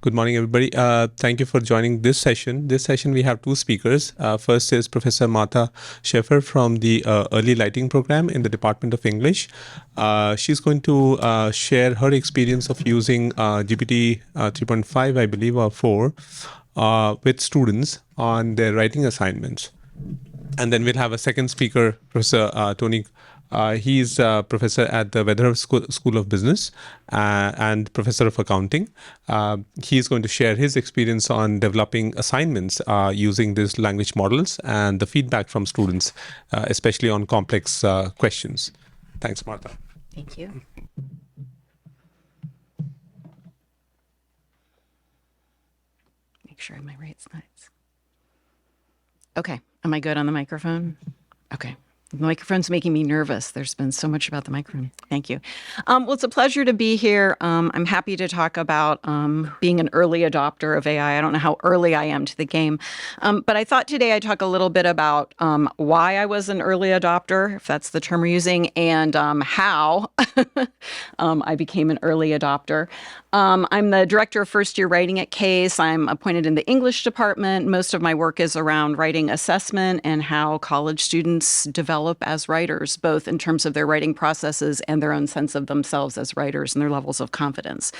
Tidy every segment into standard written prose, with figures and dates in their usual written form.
Good morning, everybody. Thank you for joining this session. This session, we have two speakers. First is Professor Martha Schaeffer from the Early Lighting Program in the Department of English. She's going to share her experience of using GPT 3.5, I believe, or 4, with students on their writing assignments. And then we'll have a second speaker, Professor Tony. He's a professor at the Weatherhoff School of Business and professor of accounting. He's going to share his experience on developing assignments using these language models and the feedback from students, especially on complex questions. Thanks, Martha. Thank you. Make sure my right slides. Okay, am I good on the microphone? Okay. The microphone's making me nervous. There's been so much about the microphone. Thank you. Well, it's a pleasure to be here. I'm happy to talk about being an early adopter of AI. I don't know how early I am to the game, but I thought today I'd talk a little bit about why I was an early adopter, if that's the term we're using, and how I became an early adopter. I'm the director of first-year writing at Case. I'm appointed in the English department. Most of my work is around writing assessment and how college students develop as writers, both in terms of their writing processes and their own sense of themselves as writers and their levels of confidence.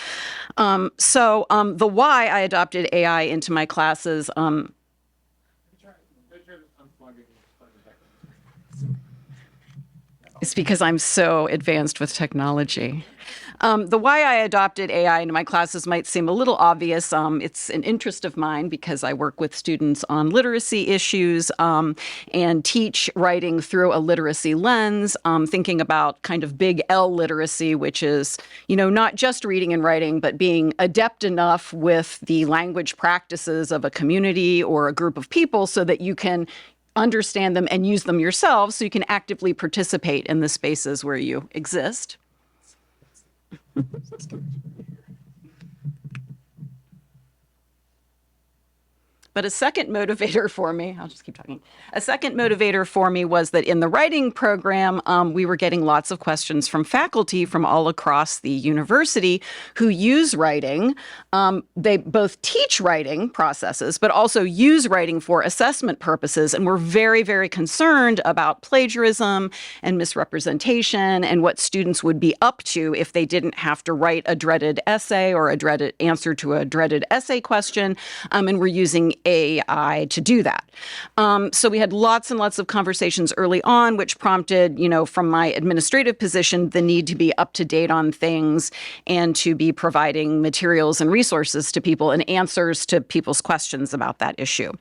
So the why I adopted AI into my classes. It's because I'm so advanced with technology. The why I adopted AI into my classes might seem a little obvious. It's an interest of mine because I work with students on literacy issues and teach writing through a literacy lens, thinking about kind of big L literacy, which is, not just reading and writing, but being adept enough with the language practices of a community or a group of people so that you can understand them and use them yourselves so you can actively participate in the spaces where you exist. But a second motivator for me, I'll just keep talking. A second motivator for me was that in the writing program, we were getting lots of questions from faculty from all across the university who use writing. They both teach writing processes, but also use writing for assessment purposes. And we're very, very concerned about plagiarism and misrepresentation and what students would be up to if they didn't have to write a dreaded essay or a dreaded answer to a dreaded essay question. And we're using AI to do that. So we had lots and lots of conversations early on, which prompted, from my administrative position, the need to be up to date on things and to be providing materials and resources to people and answers to people's questions about that issue.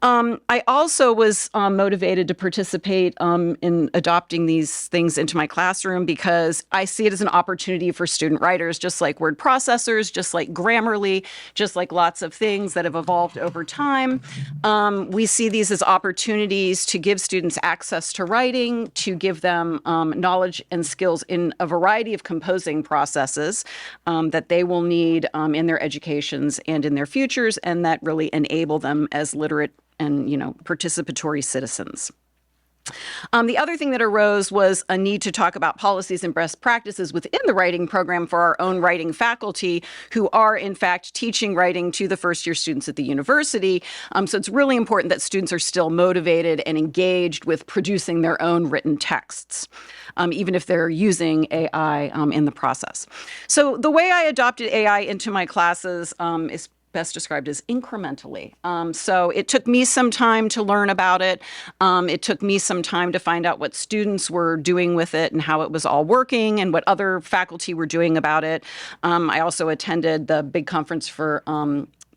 I also was motivated to participate in adopting these things into my classroom because I see it as an opportunity for student writers, just like word processors, just like Grammarly, just like lots of things that have evolved over time. We see these as opportunities to give students access to writing, to give them knowledge and skills in a variety of composing processes that they will need in their educations and in their futures, and that really enable them as literate and, participatory citizens. The other thing that arose was a need to talk about policies and best practices within the writing program for our own writing faculty who are, in fact, teaching writing to the first-year students at the university. So it's really important that students are still motivated and engaged with producing their own written texts, even if they're using AI in the process. So the way I adopted AI into my classes is best described as incrementally. So it took me some time to learn about it. It took me some time to find out what students were doing with it and how it was all working and what other faculty were doing about it. I also attended the big conference for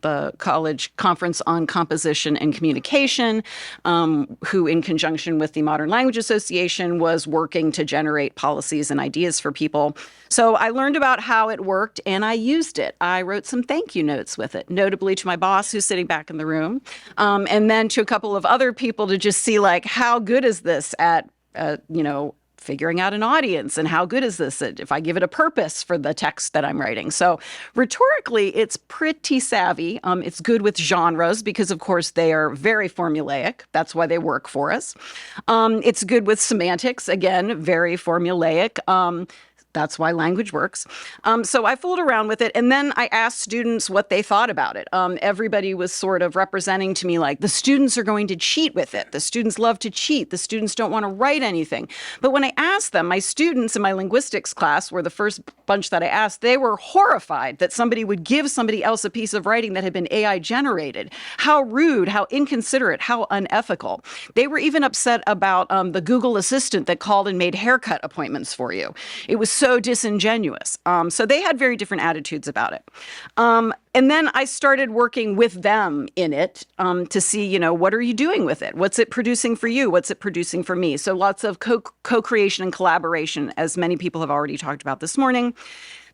the College Conference on Composition and Communication, who in conjunction with the Modern Language Association was working to generate policies and ideas for people. So I learned about how it worked and I used it. I wrote some thank you notes with it, notably to my boss who's sitting back in the room, and then to a couple of other people to just see how good is this at, figuring out an audience and how good is this if I give it a purpose for the text that I'm writing. So rhetorically, it's pretty savvy. It's good with genres because, of course, they are very formulaic. That's why they work for us. It's good with semantics. Again, very formulaic. That's why language works. So I fooled around with it, and then I asked students what they thought about it. Everybody was sort of representing to me like, the students are going to cheat with it. The students love to cheat. The students don't want to write anything. But when I asked them, my students in my linguistics class were the first bunch that I asked, they were horrified that somebody would give somebody else a piece of writing that had been AI generated. How rude, how inconsiderate, how unethical. They were even upset about the Google Assistant that called and made haircut appointments for you. It was so disingenuous. So they had very different attitudes about it. And then I started working with them in it to see, what are you doing with it? What's it producing for you? What's it producing for me? So lots of co-creation and collaboration, as many people have already talked about this morning.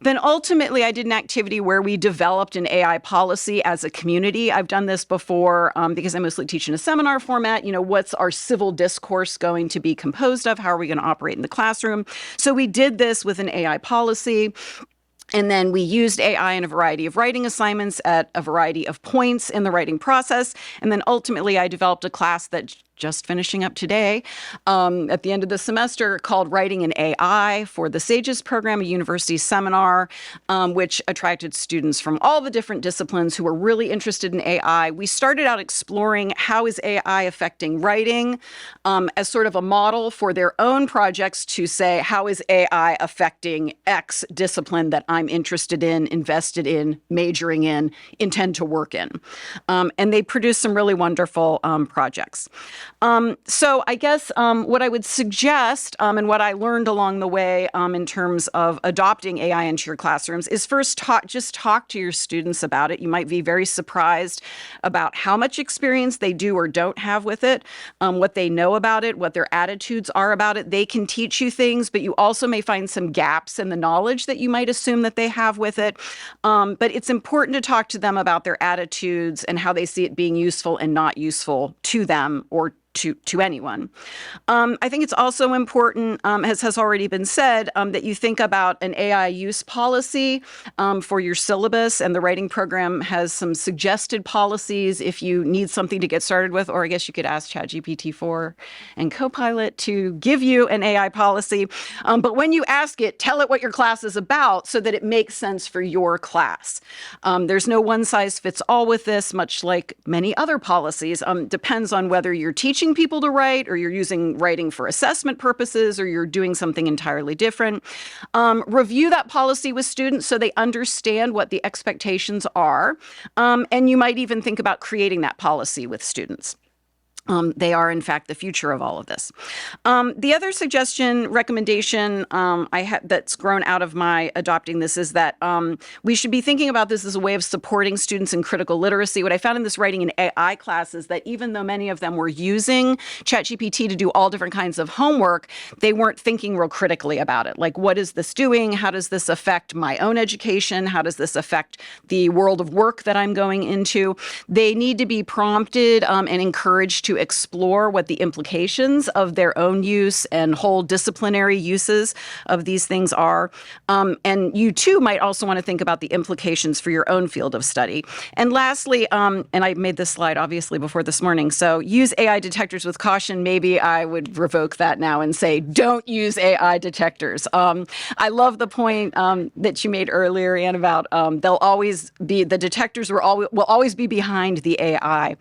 Then ultimately, I did an activity where we developed an AI policy as a community. I've done this before because I mostly teach in a seminar format. What's our civil discourse going to be composed of? How are we going to operate in the classroom? So we did this with an AI policy. And then we used AI in a variety of writing assignments at a variety of points in the writing process. And then ultimately, I developed a class that just finishing up today at the end of the semester called Writing in AI for the SAGES program, a university seminar, which attracted students from all the different disciplines who were really interested in AI. We started out exploring how is AI affecting writing as sort of a model for their own projects to say, how is AI affecting X discipline that I'm interested in, invested in, majoring in, intend to work in. And they produced some really wonderful projects. So I guess what I would suggest and what I learned along the way in terms of adopting AI into your classrooms is first just talk to your students about it. You might be very surprised about how much experience they do or don't have with it, what they know about it, what their attitudes are about it. They can teach you things, but you also may find some gaps in the knowledge that you might assume that they have with it. But it's important to talk to them about their attitudes and how they see it being useful and not useful to them or to anyone. I think it's also important, as has already been said, that you think about an AI use policy for your syllabus, and the writing program has some suggested policies if you need something to get started with, or I guess you could ask ChatGPT-4 and Copilot to give you an AI policy. But when you ask it, tell it what your class is about so that it makes sense for your class. There's no one size fits all with this, much like many other policies. Depends on whether you're teaching people to write, or you're using writing for assessment purposes, or you're doing something entirely different. Review that policy with students so they understand what the expectations are. And you might even think about creating that policy with students. They are, in fact, the future of all of this. The other recommendation that's grown out of my adopting this is that we should be thinking about this as a way of supporting students in critical literacy. What I found in this writing in AI class is that even though many of them were using ChatGPT to do all different kinds of homework, they weren't thinking real critically about it. Like, what is this doing? How does this affect my own education? How does this affect the world of work that I'm going into? They need to be prompted and encouraged to explore what the implications of their own use and whole disciplinary uses of these things are. And you too might also want to think about the implications for your own field of study. And lastly, and I made this slide obviously before this morning, so use AI detectors with caution. Maybe I would revoke that now and say, don't use AI detectors. I love the point that you made earlier, Anne, about the detectors will always be behind the AI.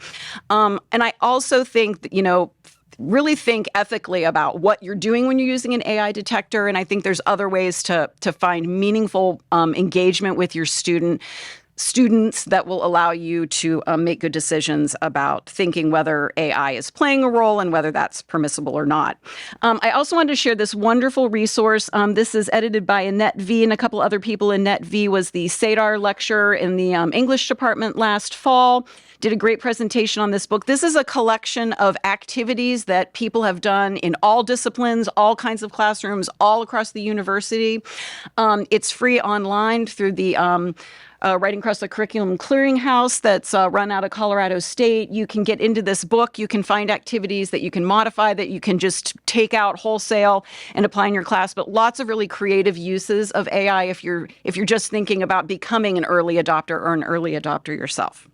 And I also think that, really think ethically about what you're doing when you're using an AI detector. And I think there's other ways to find meaningful engagement with your students that will allow you to make good decisions about thinking whether AI is playing a role and whether that's permissible or not. I also wanted to share this wonderful resource. This is edited by Annette V and a couple other people. Annette V was the SADAR lecturer in the English department last fall. Did a great presentation on this book. This is a collection of activities that people have done in all disciplines, all kinds of classrooms, all across the university. It's free online through the Writing Across the Curriculum Clearinghouse that's run out of Colorado State. You can get into this book. You can find activities that you can modify, that you can just take out wholesale and apply in your class. But lots of really creative uses of AI if you're just thinking about becoming an early adopter or an early adopter yourself.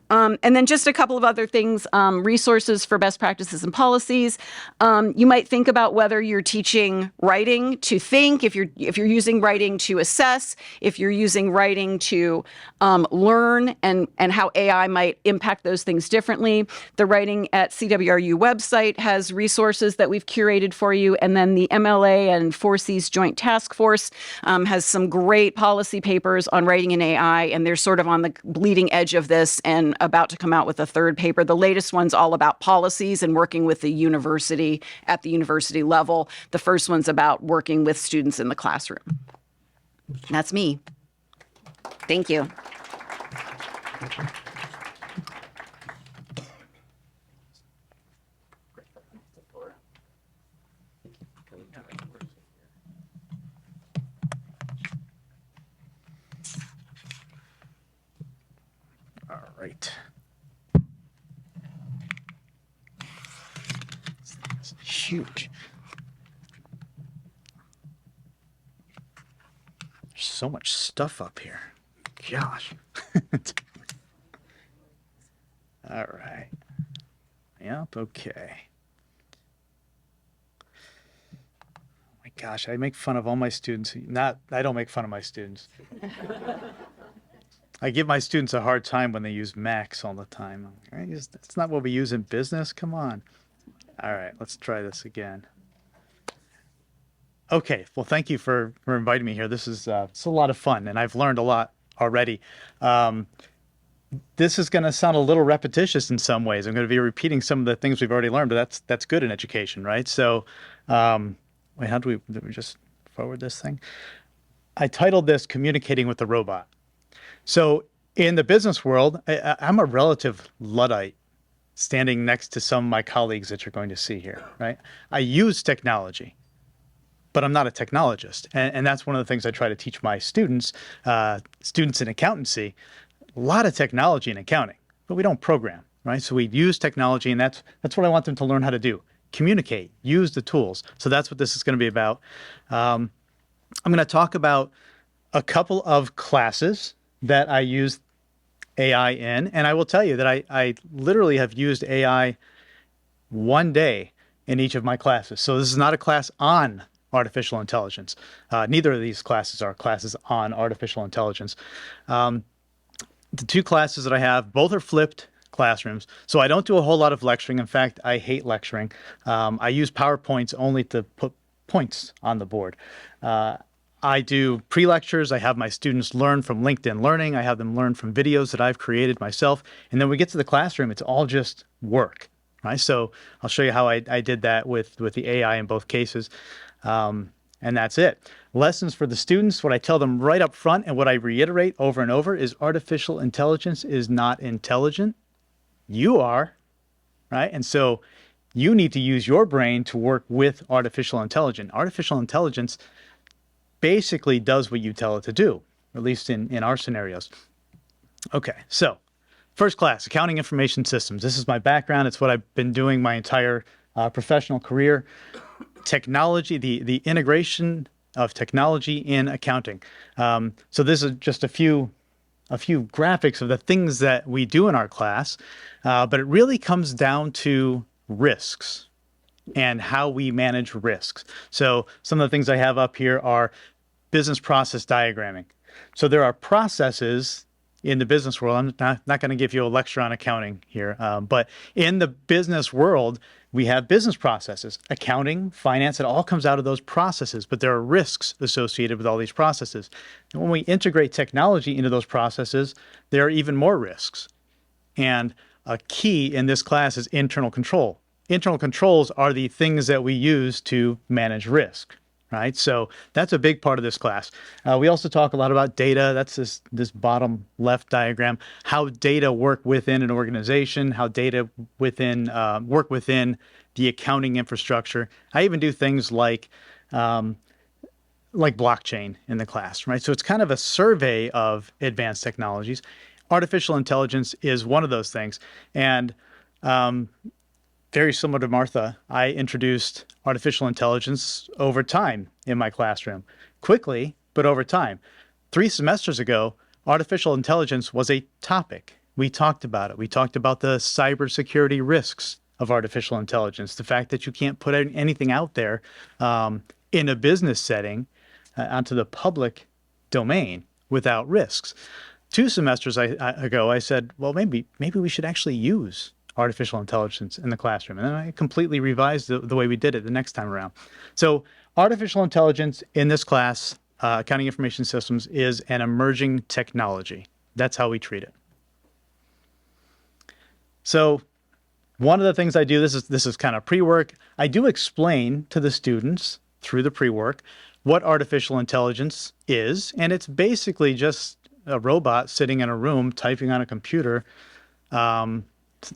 And then just a couple of other things, resources for best practices and policies. You might think about whether you're teaching writing to think, if you're using writing to assess, if you're using writing to learn, and how AI might impact those things differently. The Writing at CWRU website has resources that we've curated for you. And then the MLA and 4C's Joint Task Force has some great policy papers on writing in AI, and they're sort of on the bleeding edge of this and about to come out with a third paper. The latest one's all about policies and working with the university at the university level. The first one's about working with students in the classroom. That's me. Thank you. All right. It's huge. There's so much stuff up here. Gosh. All right. Yep, okay. Oh my gosh, I make fun of all my students. I don't make fun of my students. I give my students a hard time when they use Macs all the time. Right? That's not what we use in business. Come on. All right, let's try this again. Okay, well, thank you for inviting me here. This is it's a lot of fun, and I've learned a lot already. This is going to sound a little repetitious in some ways. I'm going to be repeating some of the things we've already learned, but that's good in education, right? So, wait, did we just forward this thing? I titled this "Communicating with the Robot." So in the business world, I'm a relative Luddite standing next to some of my colleagues that you're going to see here, right? I use technology, but I'm not a technologist. And that's one of the things I try to teach my students, students in accountancy, a lot of technology in accounting, but we don't program, right? So we use technology, and that's what I want them to learn how to do. Communicate, use the tools. So that's what this is going to be about. I'm going to talk about a couple of classes that I use AI in. And I will tell you that I literally have used AI one day in each of my classes. So this is not a class on artificial intelligence. Neither of these classes are classes on artificial intelligence. The two classes that I have, both are flipped classrooms. So I don't do a whole lot of lecturing. In fact, I hate lecturing. I use PowerPoints only to put points on the board. I do pre-lectures. I have my students learn from LinkedIn Learning. I have them learn from videos that I've created myself. And then we get to the classroom, it's all just work, right? So I'll show you how I did that with the AI in both cases. And that's it. Lessons for the students, what I tell them right up front and what I reiterate over and over is artificial intelligence is not intelligent. You are, right? And so you need to use your brain to work with artificial intelligence. Artificial intelligence basically does what you tell it to do, at least in our scenarios. Okay, so first class, accounting information systems. This is my background. It's what I've been doing my entire professional career. Technology, the integration of technology in accounting. So this is just a few graphics of the things that we do in our class, but it really comes down to risks and how we manage risks. So some of the things I have up here are business process diagramming. So there are processes in the business world. I'm not going to give you a lecture on accounting here, but in the business world, we have business processes, accounting, finance, it all comes out of those processes, but there are risks associated with all these processes. And when we integrate technology into those processes, there are even more risks. And a key in this class is internal control. Internal controls are the things that we use to manage risk, right? So that's a big part of this class. We also talk a lot about data. That's this bottom left diagram, how data work within an organization, how data work within the accounting infrastructure. I even do things like blockchain in the class, right? So it's kind of a survey of advanced technologies. Artificial intelligence is one of those things. And very similar to Martha, I introduced artificial intelligence over time in my classroom. Quickly, but over time. 3 semesters ago, artificial intelligence was a topic We talked about it. We talked about the cybersecurity risks of artificial intelligence, the fact that you can't put anything out there in a business setting onto the public domain without risks. 2 semesters ago, I said, well, maybe we should actually use artificial intelligence in the classroom. And then I completely revised the way we did it the next time around. So artificial intelligence in this class, accounting information systems, is an emerging technology. That's how we treat it. So one of the things I do, this is kind of pre-work, I do explain to the students through the pre-work what artificial intelligence is, and it's basically just a robot sitting in a room typing on a computer.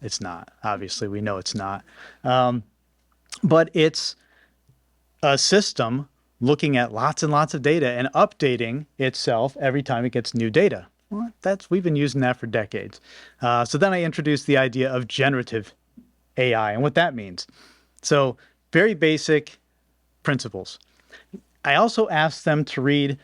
It's not, obviously, we know it's not. But it's a system looking at lots and lots of data and updating itself every time it gets new data. Well, we've been using that for decades. So then I introduced the idea of generative AI and what that means. So very basic principles. I also asked them to read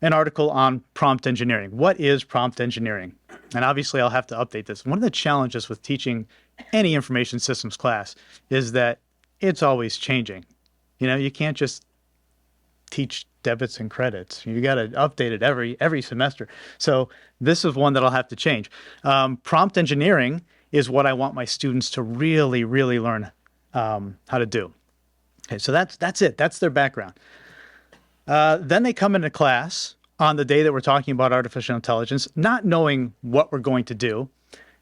an article on prompt engineering. What is prompt engineering? And obviously I'll have to update this. One of the challenges with teaching any information systems class is that it's always changing. You know, you can't just teach debits and credits. You got to update it every semester. So this is one that I'll have to change. Prompt engineering is what I want my students to really, really learn how to do. Okay, so that's it. That's their background. Then they come into class on the day that we're talking about artificial intelligence, not knowing what we're going to do.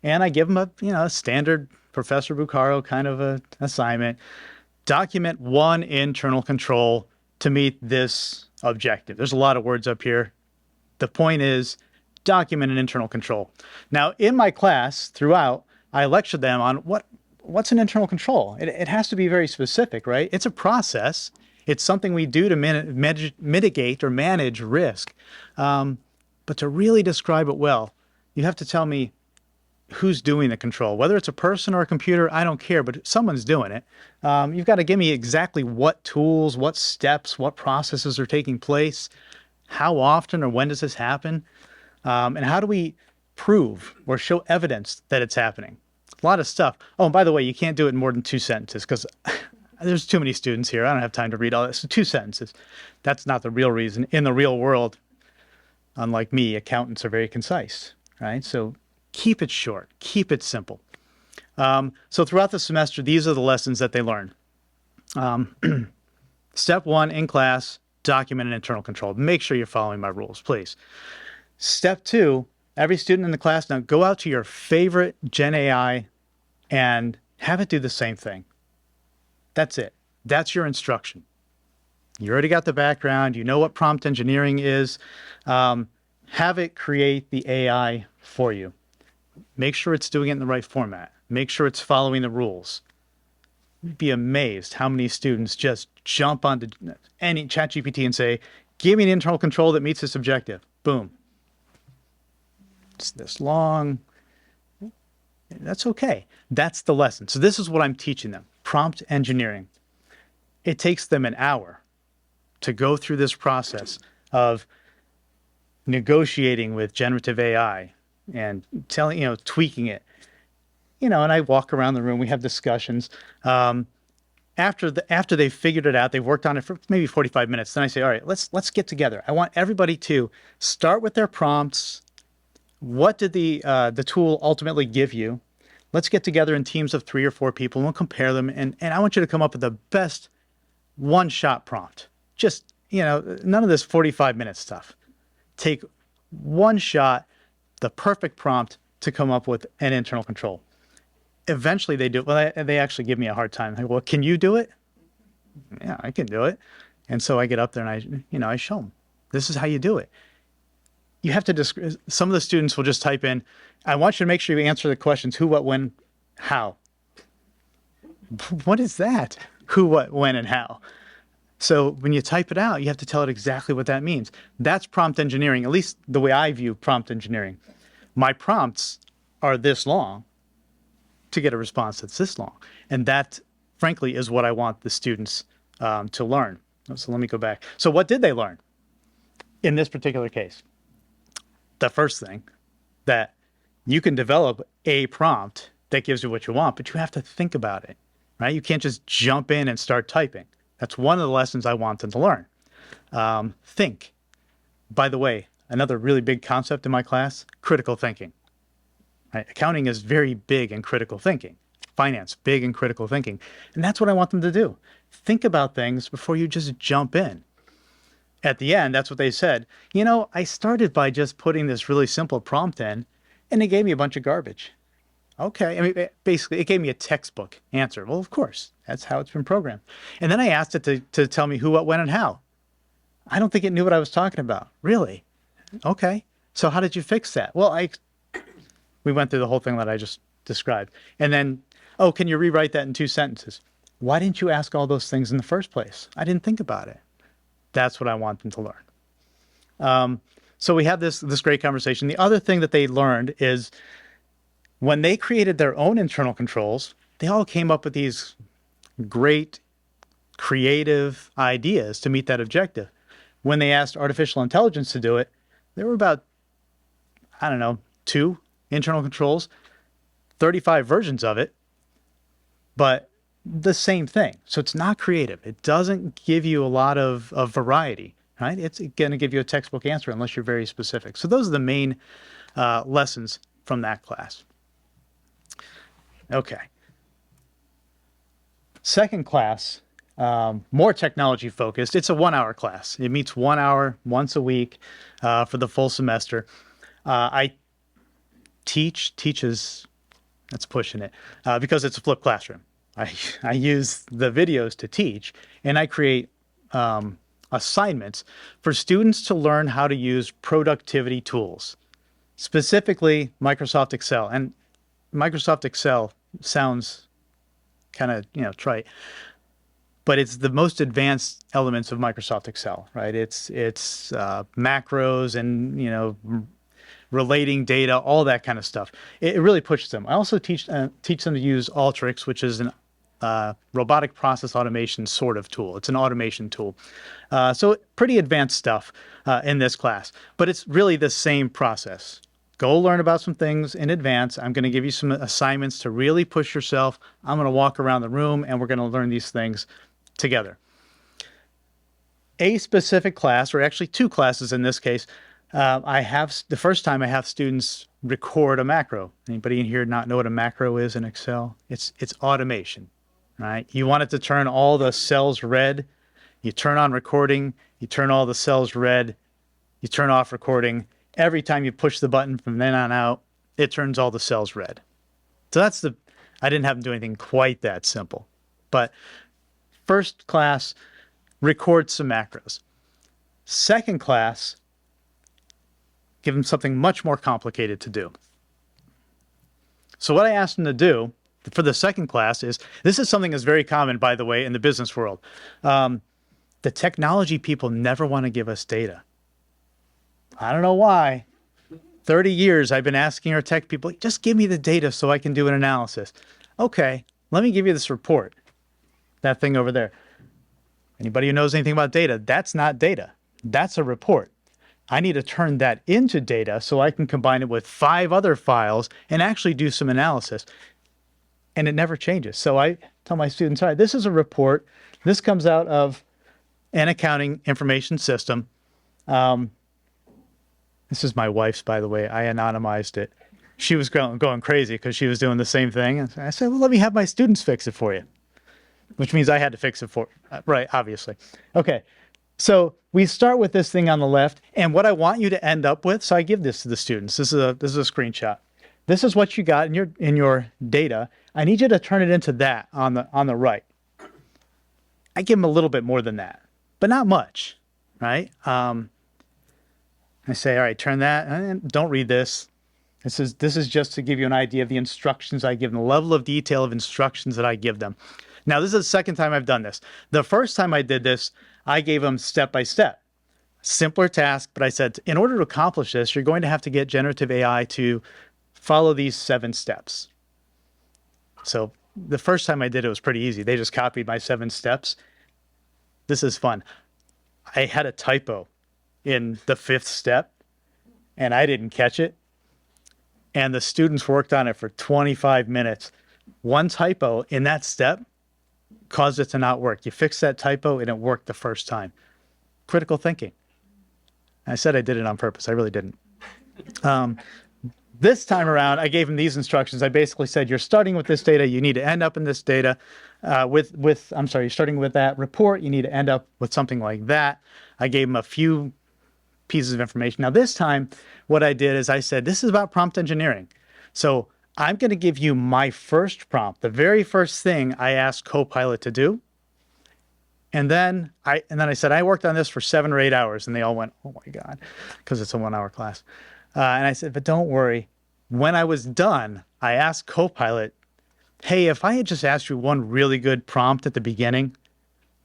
And I give them a standard Professor Bucaro kind of a assignment. Document one internal control to meet this objective. There's a lot of words up here. The point is document an internal control. Now, in my class throughout, I lecture them on what's an internal control. It has to be very specific, right? It's a process. It's something we do to mitigate or manage risk. But to really describe it well, you have to tell me who's doing the control. Whether it's a person or a computer, I don't care, but someone's doing it. You've got to give me exactly what tools, what steps, what processes are taking place, how often or when does this happen, and how do we prove or show evidence that it's happening. A lot of stuff. Oh, and by the way, you can't do it in more than 2 sentences because there's too many students here. I don't have time to read all this. So 2 sentences. That's not the real reason. In the real world, unlike me, accountants are very concise, right? So keep it short, keep it simple. So throughout the semester, these are the lessons that they learn. Step 1 in class, document an internal control. Make sure you're following my rules, please. Step 2, every student in the class now go out to your favorite Gen AI and have it do the same thing. That's it. That's your instruction. You already got the background. You know what prompt engineering is. Have it create the AI for you. Make sure it's doing it in the right format. Make sure it's following the rules. You'd be amazed how many students just jump onto any ChatGPT and say, give me an internal control that meets this objective. Boom. It's this long. That's okay. That's the lesson. So this is what I'm teaching them. Prompt engineering. It takes them an hour to go through this process of negotiating with generative AI and tweaking it. And I walk around the room, we have discussions. After they've figured it out, they've worked on it for maybe 45 minutes. Then I say, all right, let's get together. I want everybody to start with their prompts. What did the tool ultimately give you? Let's get together in teams of 3 or 4 people and we'll compare them. And I want you to come up with the best one-shot prompt. Just, none of this 45-minute stuff. Take one shot, the perfect prompt to come up with an internal control. Eventually they do it. Well, they actually give me a hard time. Like, well, can you do it? Yeah, I can do it. And so I get up there and I show them. This is how you do it. You have to some of the students will just type in, I want you to make sure you answer the questions who, what, when, how. What is that? Who, what, when, and how? So when you type it out, you have to tell it exactly what that means. That's prompt engineering, at least the way I view prompt engineering. My prompts are this long to get a response that's this long. And that, frankly, is what I want the students to learn. So let me go back. So what did they learn in this particular case? The first thing that You can develop a prompt that gives you what you want, but you have to think about it, right? You can't just jump in and start typing. That's one of the lessons I want them to learn. Think. By the way, another really big concept in my class, critical thinking. Right? Accounting is very big in critical thinking. Finance, big in critical thinking. And that's what I want them to do. Think about things before you just jump in. At the end, that's what they said. I started by just putting this really simple prompt in, and they gave me a bunch of garbage. Okay. I mean, basically, it gave me a textbook answer. Well, of course, that's how it's been programmed. And then I asked it to tell me who, what, when, and how. I don't think it knew what I was talking about. Really? Okay. So how did you fix that? Well, we went through the whole thing that I just described. And then, oh, can you rewrite that in 2 sentences? Why didn't you ask all those things in the first place? I didn't think about it. That's what I want them to learn. So we had this great conversation. The other thing that they learned is when they created their own internal controls, they all came up with these great creative ideas to meet that objective. When they asked artificial intelligence to do it, there were about, 2 internal controls, 35 versions of it, but the same thing. So it's not creative. It doesn't give you a lot of variety, right? It's going to give you a textbook answer unless you're very specific. So those are the main lessons from that class. Okay. Second class, more technology focused. It's a 1-hour class. It meets 1 hour once a week for the full semester. I teaches, that's pushing it, because it's a flipped classroom. I use the videos to teach, and I create assignments for students to learn how to use productivity tools, specifically Microsoft Excel. And Microsoft Excel sounds kind of trite, but it's the most advanced elements of Microsoft Excel, right? It's macros and relating data, all that kind of stuff. It really pushes them. I also teach them to use Alteryx, which is an robotic process automation sort of tool. It's an automation tool. So pretty advanced stuff in this class, but it's really the same process. Go learn about some things in advance. I'm going to give you some assignments to really push yourself. I'm going to walk around the room and we're going to learn these things together. A specific class, or actually 2 classes in this case, the first time I have students record a macro. Anybody in here not know what a macro is in Excel? It's automation, right? You want it to turn all the cells red. You turn on recording, you turn all the cells red, you turn off recording. Every time you push the button from then on out, it turns all the cells red. So I didn't have them do anything quite that simple. But first class, record some macros. Second class, give them something much more complicated to do. So what I asked them to do for the second class is, this is something that's very common, by the way, in the business world. The technology people never want to give us data. I don't know why. 30 years I've been asking our tech people, just give me the data so I can do an analysis. Okay, let me give you this report. That thing over there. Anybody who knows anything about data, that's not data. That's a report. I need to turn that into data so I can combine it with 5 other files and actually do some analysis. And it never changes. So I tell my students, all right, this is a report. This comes out of an accounting information system. This is my wife's, by the way. I anonymized it. She was going crazy because she was doing the same thing. And I said, well, let me have my students fix it for you, which means I had to fix it for, right, obviously. Okay, so we start with this thing on the left, and what I want you to end up with, so I give this to the students. This is a screenshot. This is what you got in your data. I need you to turn it into that on the right. I give them a little bit more than that, but not much, right? I say, all right, turn that, and don't read this. This is just to give you an idea of the instructions I give them, the level of detail of instructions that I give them. Now, this is the second time I've done this. The first time I did this, I gave them step by step. Simpler task, but I said, in order to accomplish this, you're going to have to get generative AI to follow these 7 steps. So the first time I did it was pretty easy. They just copied my 7 steps. This is fun. I had a typo in the 5th step, and I didn't catch it. and the students worked on it for 25 minutes. One typo in that step caused it to not work. You fix that typo and it worked the first time. Critical thinking. I said I did it on purpose. I really didn't. This time around, I gave them these instructions. I basically said, you're starting with this data. You need to end up in this data you're starting with that report. You need to end up with something like that. I gave them a few pieces of information. Now, this time, what I did is I said, this is about prompt engineering. So I'm going to give you my first prompt, the very first thing I asked Copilot to do. And then I said, I worked on this for 7 or 8 hours. And they all went, oh my God, because it's a 1-hour class. And I said, but don't worry. When I was done, I asked Copilot, hey, if I had just asked you one really good prompt at the beginning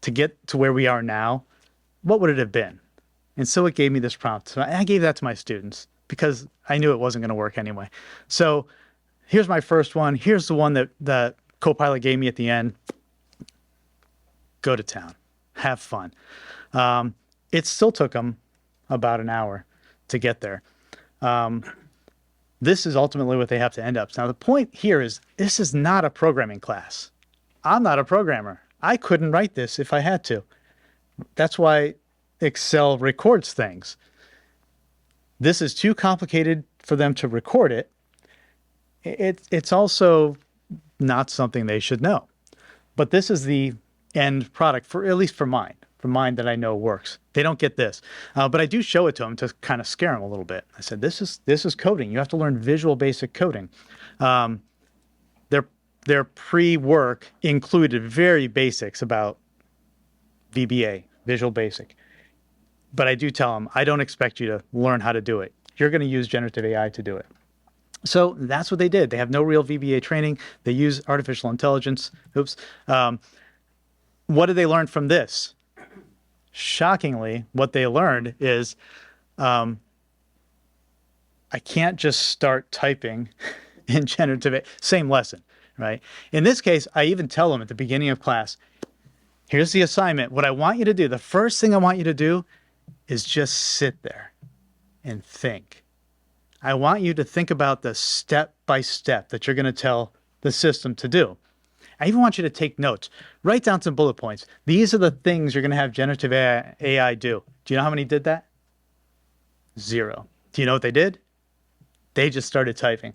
to get to where we are now, what would it have been? And so it gave me this prompt. So I gave that to my students because I knew it wasn't going to work anyway. So here's my first one. Here's the one that the Copilot gave me at the end. Go to town. Have fun. It still took them about an hour to get there. This is ultimately what they have to end up. Now, the point here is this is not a programming class. I'm not a programmer. I couldn't write this if I had to. That's why Excel records things. This is too complicated for them to record it. It's also not something they should know. But this is the end product, for at least for mine that I know works. They don't get this. But I do show it to them to kind of scare them a little bit. I said, this is coding. You have to learn Visual Basic coding. Their pre-work included very basics about VBA, Visual Basic. But I do tell them, I don't expect you to learn how to do it. You're going to use generative AI to do it. So that's what they did. They have no real VBA training. They use artificial intelligence. What did they learn from this? Shockingly, what they learned is I can't just start typing in generative AI. Same lesson, right? In this case, I even tell them at the beginning of class, here's the assignment. What I want you to do, the first thing I want you to do is just sit there and think. I want you to think about the step by step that you're going to tell the system to do. I even want you to take notes. Write down some bullet points. These are the things you're going to have generative AI do. Do you know how many did that? 0. Do you know what they did? They just started typing.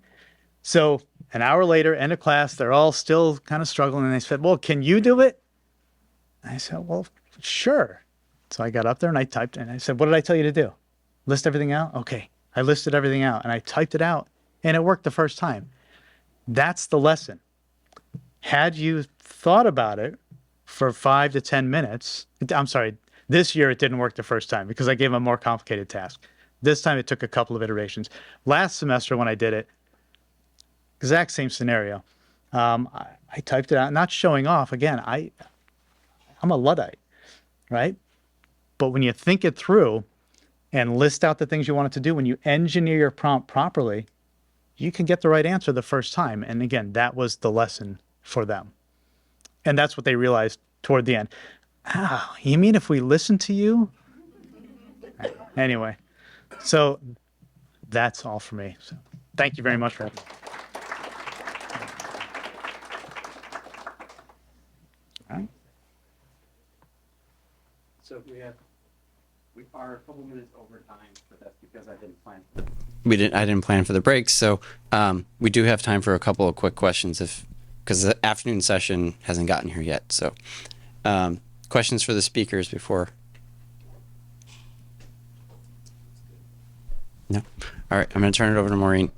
So an hour later, end of class, they're all still kind of struggling. And they said, well, can you do it? And I said, well, sure. So I got up there and I typed and I said, what did I tell you to do? List everything out? Okay. I listed everything out and I typed it out and it worked the first time. That's the lesson. Had you thought about it for 5 to 10 minutes, I'm sorry, this year it didn't work the first time because I gave them a more complicated task. This time it took a couple of iterations. Last semester when I did it, exact same scenario. I typed it out, not showing off. Again, I'm a Luddite, right? But when you think it through and list out the things you want it to do, when you engineer your prompt properly, you can get the right answer the first time. And again, that was the lesson for them. And that's what they realized toward the end. Oh, you mean if we listen to you? Anyway, so that's all for me. So thank you very much for having me. All right. So we are a couple minutes over time, but that's because I didn't plan. I didn't plan for the breaks, so we do have time for a couple of quick questions because the afternoon session hasn't gotten here yet. So questions for the speakers before? No? All right, I'm going to turn it over to Maureen.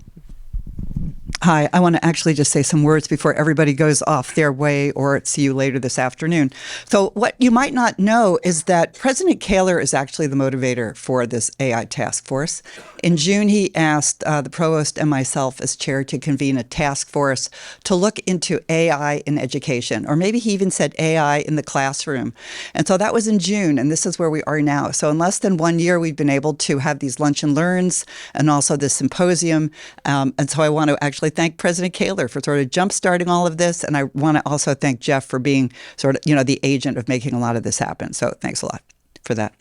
Hi, I want to actually just say some words before everybody goes off their way or see you later this afternoon. So what you might not know is that President Kaler is actually the motivator for this AI task force. In June, he asked the Provost and myself as chair to convene a task force to look into AI in education, or maybe he even said AI in the classroom. And so that was in June, and this is where we are now. So in less than 1 year, we've been able to have these lunch and learns and also this symposium. And so I want to actually thank President Kaler for sort of jump-starting all of this. And I want to also thank Jeff for being sort of, the agent of making a lot of this happen. So thanks a lot for that.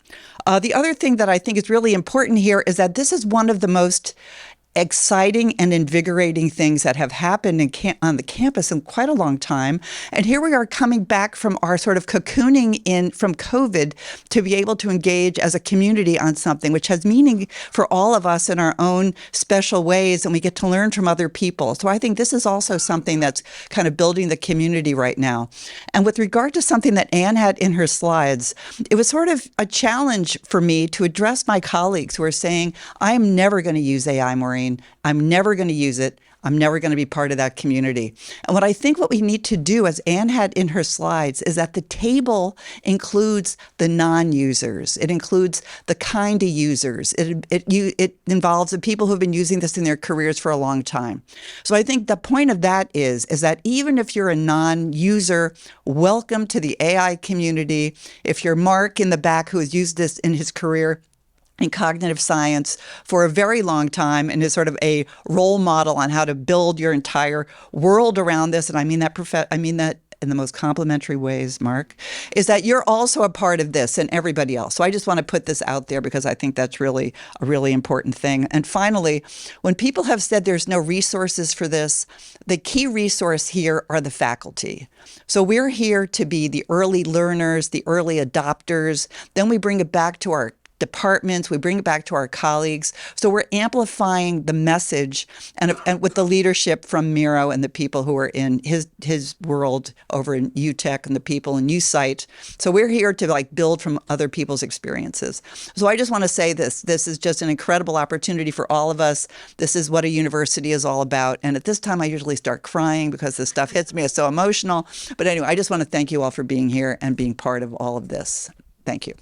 The other thing that I think is really important here is that this is one of the most exciting and invigorating things that have happened on the campus in quite a long time. And here we are coming back from our sort of cocooning in from COVID to be able to engage as a community on something which has meaning for all of us in our own special ways, and we get to learn from other people. So I think this is also something that's kind of building the community right now. And with regard to something that Anne had in her slides, it was sort of a challenge for me to address my colleagues who are saying, I'm never going to use AI, Maureen. I'm never going to use it. I'm never going to be part of that community. And what we need to do, as Anne had in her slides, is that the table includes the non-users. It includes the kind of users. It involves the people who have been using this in their careers for a long time. So I think the point of that is that even if you're a non-user, welcome to the AI community. If you're Mark in the back who has used this in his career, in cognitive science for a very long time and is sort of a role model on how to build your entire world around this. And I mean that in the most complimentary ways, Mark, is that you're also a part of this and everybody else. So I just want to put this out there because I think that's really a really important thing. And finally, when people have said there's no resources for this, the key resource here are the faculty. So we're here to be the early learners, the early adopters. Then we bring it back to our departments, we bring it back to our colleagues. So we're amplifying the message and with the leadership from Miro and the people who are in his world over in UTech and the people in USite. So we're here to build from other people's experiences. So I just want to say this is just an incredible opportunity for all of us. This is what a university is all about. And at this time, I usually start crying because this stuff hits me. It's so emotional. But anyway, I just want to thank you all for being here and being part of all of this. Thank you.